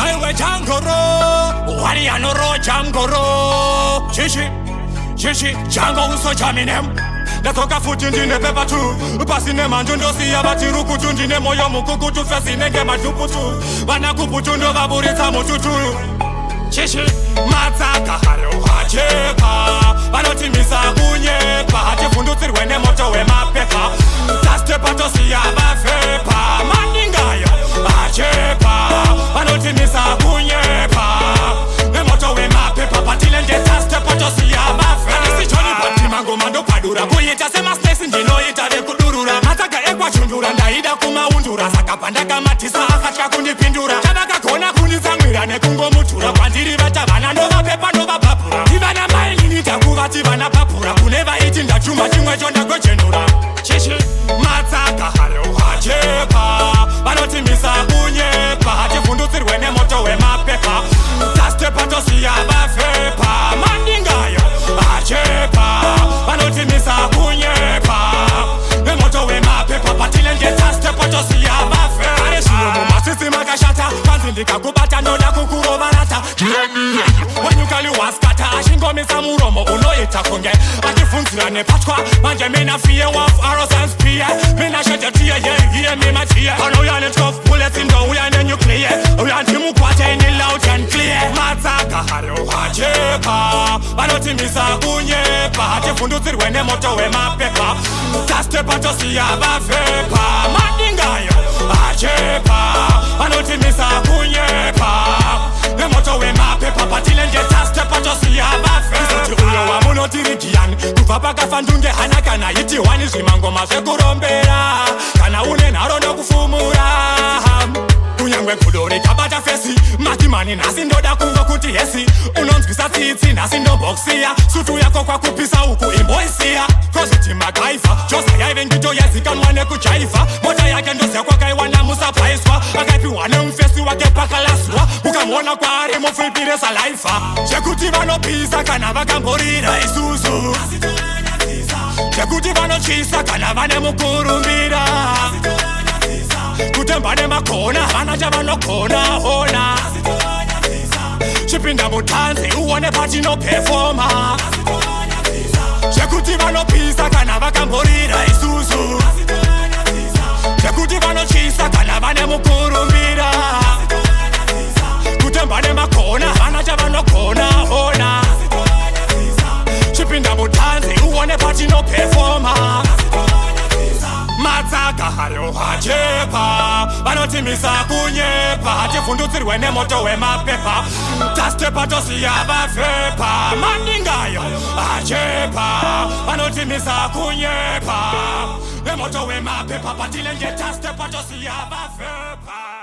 aiwe jangoro wari anoro jangoro chichi jango uso jaminem ndatoka futi ndine pepa tu pasine manjondo siya batiruku tu ndine moyo mukuku tu fesine nge majupu tu vanakupu tu ndo vaburitsa mututu chichi matsaka haro hachepa vanotimisa kunyepa hatifundusirwe nemoto wemapepa tastepa tosiya vafepa maningayo hachepa vanotimisa kunyepa nemoto wemapepa patilenge tastepa tosiya vafepa sichoni patima ngoma ndopadura kuita semastesi ndinoita vekudurura matsaga ekwachundura ndaida kumaundura saka pandakamatisa akatya kundipindura chavakagona kunditsamwira nekungomutura kwandiri vatavana ndovapepa ndovabhabhura ivana maininita kuvati vana bhabhura kune vaiti ndatuma chimwecho ndagochenura chichi matsaka haro hachepa vanotimisa kunyepa hatifundusirwe nemoto wemapepa tastepa tosiya vafepa mandingayo hachepa vanotimisa kunyepa nemoto wemapepa patilenge tastepa tosiya vafepa areshiyo mumasisi makashata kanzi ndikakubata ndoda kukurovarata wanyukali waskata ashingomisa muromo unoita kunge atifunzira nepatwa manje mina fear of arrows and spear mina shejetiye yehiye mimachiye anouya ne-12 bullets ndouya nenuclear uya ndimukwate ini loud and clear matsaka haro hachepa vanotimisa kunyepa hatifundusirwe nemoto wemapepa tastepa tosiya vafepa madingayo hachepa vanotimisa kunyepa nemoto wemapepa patilenge tastepa tosiya vafepa isoti uyo wamunotirigian kubva pakafa ndunge hana kana iti wani zvimangoma zvekurombera kana une nharo ndokufumura kunyangwe gudo rikabata fesi matimani nhasi ndoda kungo kuti hesi unonzwisa tsitsi nhasi ndombokusiya sutu yako kwakupisa uku imboisiya koziti magaifa josa yaive ngito yazikanwa nekujaivha mota yake ndoziya kwakaiwana musapaiswa akaipiwa nemufesi wake pakalaswa ukamwona kwaari mufipire salaifa zvekuti vanopisa kana vakamborira isusu zvekuti vanotyisa kana vane mukurumbira kutemba nemakona vana chavanogona ona chipinda mutanzi uone patinopefoma zvekuti vanopisa kana vakamborira isusu zvekuti vanotyisa kana vane mukurumbira kutemba nemakona vana chavanogona ona chipinda mutanzi uone patinopefoma matsaka haro hachepa vanotimisa kunyepa hatifundusirwe nemoto wemapepa tastepa tosiya vafepa mandingayo hachepa vanotimisa kunyepa nemoto wemapepa patilenge tastepa tosiya vafepa